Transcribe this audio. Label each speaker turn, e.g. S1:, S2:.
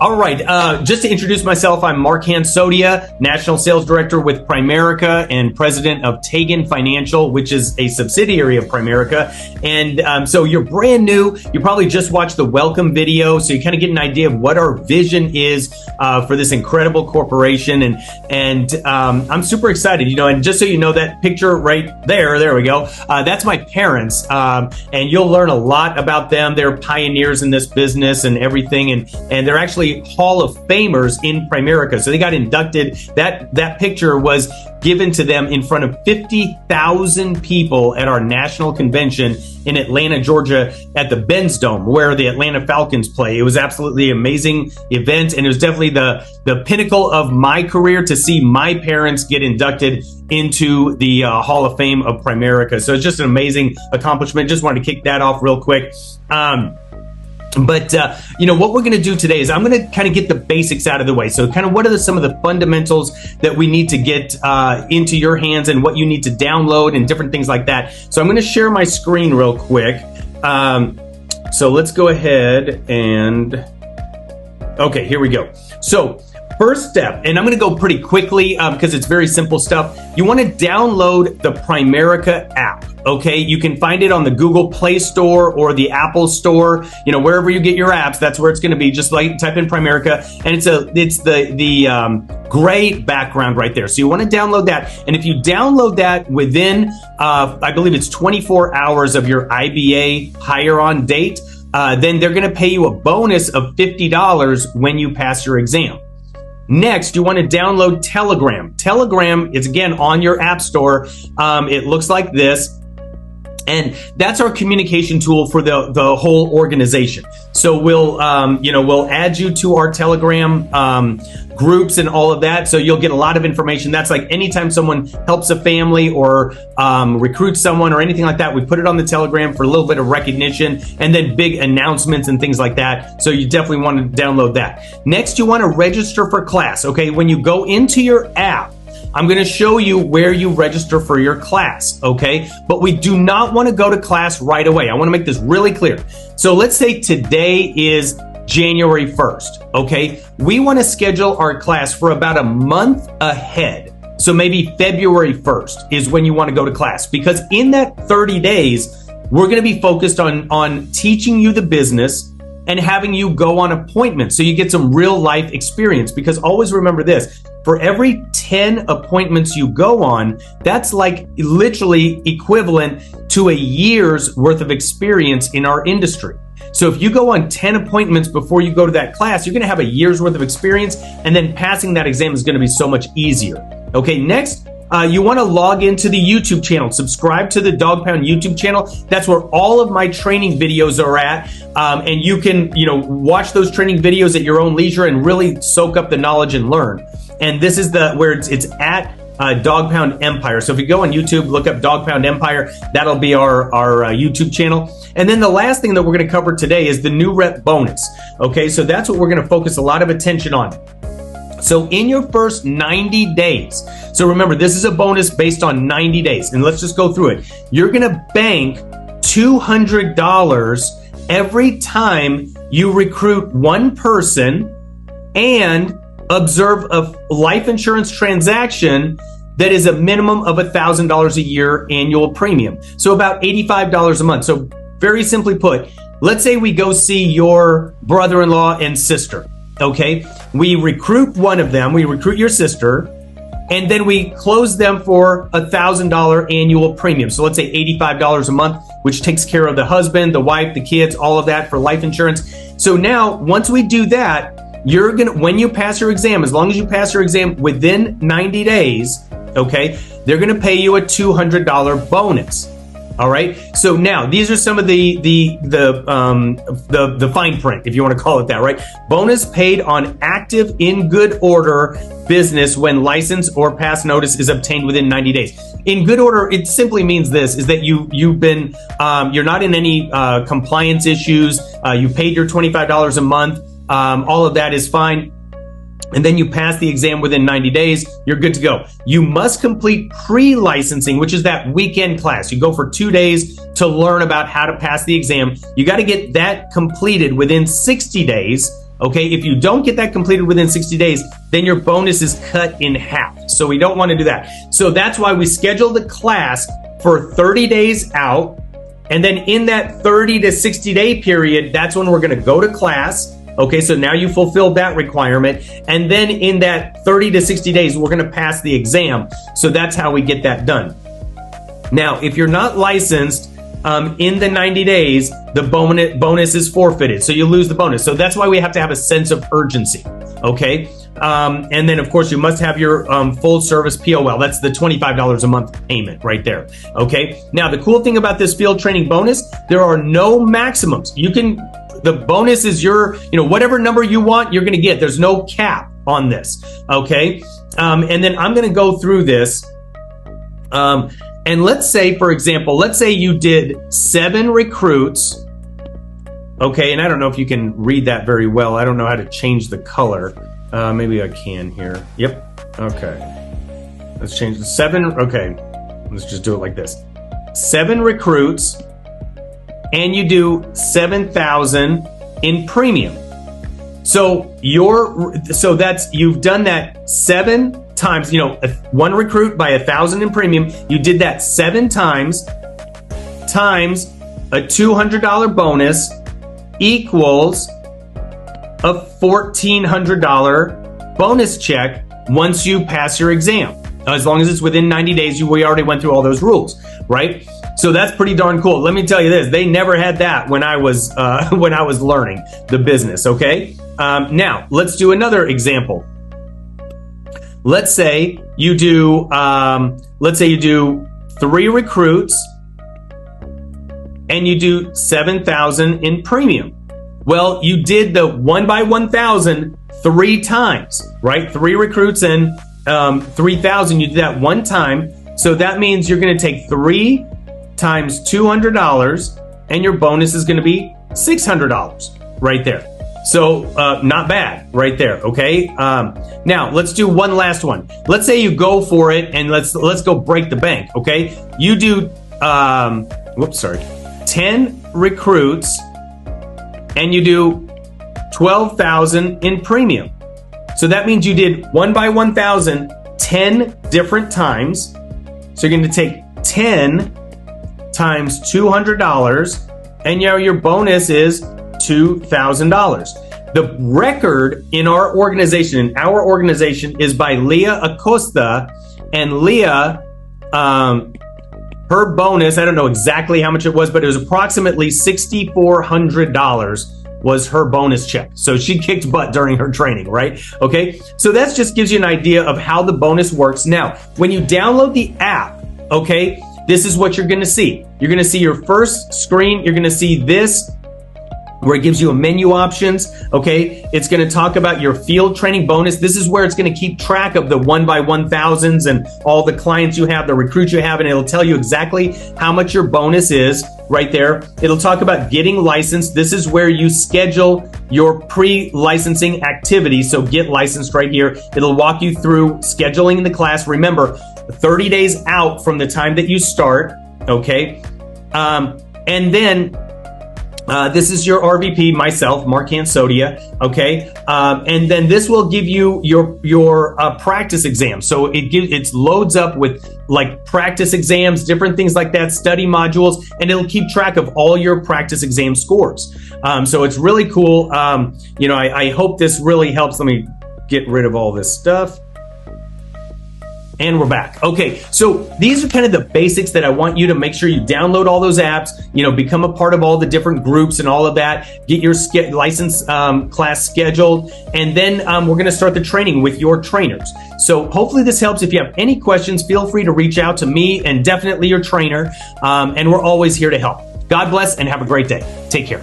S1: All right, just to introduce myself, I'm Mark Hansotia, National Sales Director with Primerica and President of Tagen Financial, which is a subsidiary of Primerica. And so you're brand new. You probably just watched the welcome video, so you kind of get an idea of what our vision is for this incredible corporation. And I'm super excited, and just so you know, that picture right there we go. That's my parents, and you'll learn a lot about them. They're pioneers in this business and everything, and they're actually Hall of Famers in Primerica. So they got inducted. That picture was given to them in front of 50,000 people at our national convention in Atlanta, Georgia, at the Benz Dome, where the Atlanta Falcons play. It was absolutely amazing event, and it was definitely the pinnacle of my career to see my parents get inducted into the Hall of Fame of Primerica. So it's just an amazing accomplishment. Just wanted to kick that off real quick. But what we're going to do today is I'm going to kind of get the basics out of the way. So kind of what are some of the fundamentals that we need to get into your hands and what you need to download and different things like that. So I'm going to share my screen real quick. So let's go ahead and, okay, here we go. So first step, and I'm going to go pretty quickly because it's very simple stuff. You want to download the Primerica app. Okay, you can find it on the Google Play Store or the Apple Store. Wherever you get your apps, that's where it's going to be. Just like type in Primerica, and it's the gray background right there. So you want to download that, and if you download that within, I believe it's 24 hours of your IBA hire on date, then they're going to pay you a bonus of $50 when you pass your exam. Next, you want to download Telegram. Telegram is, again, on your app store. It looks like this. And that's our communication tool for the whole organization. So we'll add you to our Telegram groups and all of that. So you'll get a lot of information. That's like anytime someone helps a family or recruits someone or anything like that, we put it on the Telegram for a little bit of recognition and then big announcements and things like that. So you definitely want to download that. Next, you want to register for class. Okay, when you go into your app, I'm going to show you where you register for your class, okay? But we do not want to go to class right away. I want to make this really clear. So let's say today is January 1st, okay? We want to schedule our class for about a month ahead. So maybe February 1st is when you want to go to class, because in that 30 days, we're going to be focused on teaching you the business and having you go on appointments so you get some real life experience. Because always remember this, for every 10 appointments you go on, that's like literally equivalent to a year's worth of experience in our industry. So if you go on 10 appointments before you go to that class, you're going to have a year's worth of experience, and then passing that exam is going to be so much easier. Okay, next, you want to log into the YouTube channel. Subscribe to the Dog Pound YouTube channel. That's where all of my training videos are at. And you can, watch those training videos at your own leisure and really soak up the knowledge and learn. And this is where it's at Dog Pound Empire. So if you go on YouTube, look up Dog Pound Empire, that'll be our YouTube channel. And then the last thing that we're going to cover today is the new rep bonus. Okay, so that's what we're going to focus a lot of attention on. So in your first 90 days, so remember, this is a bonus based on 90 days. And let's just go through it. You're going to bank $200 every time you recruit one person and observe a life insurance transaction that is a minimum of $1,000 a year annual premium. So about $85 a month. So very simply put, let's say we go see your brother-in-law and sister. Okay, we recruit one of them, we recruit your sister, and then we close them for $1,000 annual premium. So let's say $85 a month, which takes care of the husband, the wife, the kids, all of that for life insurance. So now, once we do that, you're gonna, when you pass your exam, as long as you pass your exam within 90 days, okay, they're gonna pay you a $200 bonus. All right. So now these are some of the fine print, if you want to call it that, right? Bonus paid on active in good order business when license or pass notice is obtained within 90 days. In good order, it simply means this, is that you've been, you're not in any compliance issues. You paid your $25 a month. All of that is fine. And then you pass the exam within 90 days, you're good to go. You must complete pre-licensing, which is that weekend class. You go for 2 days to learn about how to pass the exam. You got to get that completed within 60 days. Okay, if you don't get that completed within 60 days, then your bonus is cut in half. So we don't want to do that. So that's why we schedule the class for 30 days out. And then in that 30 to 60 day period, that's when we're going to go to class. Okay, so now you fulfilled that requirement. And then in that 30 to 60 days, we're going to pass the exam. So that's how we get that done. Now, if you're not licensed in the 90 days, the bonus is forfeited. So you lose the bonus. So that's why we have to have a sense of urgency. Okay. And then, of course, you must have your full service POL. That's the $25 a month payment right there. Okay. Now, the cool thing about this field training bonus, there are no maximums. The bonus is your, whatever number you want, you're going to get. There's no cap on this. Okay. And then I'm going to go through this. And let's say, for example, you did 7 recruits. Okay. And I don't know if you can read that very well. I don't know how to change the color. Maybe I can here. Yep. Okay. Let's change the 7. Okay. Let's just do it like this. 7 recruits, and you do 7,000 in premium. So you've done that 7 times, 1 recruit by 1,000 in premium. You did that 7 times a $200 bonus equals a $1,400 bonus check once you pass your exam. As long as it's within 90 days, we already went through all those rules, right? So that's pretty darn cool. Let me tell you this, they never had that when I was learning the business, okay? Now, let's do another example. Let's say you do 3 recruits and you do 7,000 in premium. Well, you did the 1 by 1,000 3 times, right? 3 recruits and 3,000. You did that 1 time. So that means you're going to take 3 times $200, and your bonus is going to be $600 right there. So not bad right there. Okay. Now let's do one last one. Let's say you go for it, and let's go break the bank. Okay. You do 10 recruits, and you do 12,000 in premium. So that means you did 1 by 1,000 10 different times. So you're going to take 10 times $200, and your bonus is $2,000. The record in our organization is by Leah Acosta, and Leah, her bonus, I don't know exactly how much it was, but it was approximately $6,400 was her bonus check. So she kicked butt during her training, right? Okay. So that just gives you an idea of how the bonus works. Now, when you download the app, okay, this is what you're going to see. You're going to see your first screen. You're going to see this, where it gives you a menu options. Okay. It's going to talk about your field training bonus. This is where it's going to keep track of the 1 by 1,000s and all the clients you have, the recruits you have, and it'll tell you exactly how much your bonus is right there. It'll talk about getting licensed. This is where you schedule your pre-licensing activity. So get licensed right here. It'll walk you through scheduling the class. Remember, 30 days out from the time that you start. Okay. And then this is your RVP, myself, Mark Hansotia, okay? And then this will give you your practice exam. So it loads up with like practice exams, different things like that, study modules, and it'll keep track of all your practice exam scores. So it's really cool. I hope this really helps. Let me get rid of all this stuff. And we're back. Okay, so these are kind of the basics that I want you to make sure you download all those apps, become a part of all the different groups and all of that, get your license class scheduled, and then we're going to start the training with your trainers. So hopefully this helps. If you have any questions, feel free to reach out to me and definitely your trainer, and we're always here to help. God bless and have a great day. Take care.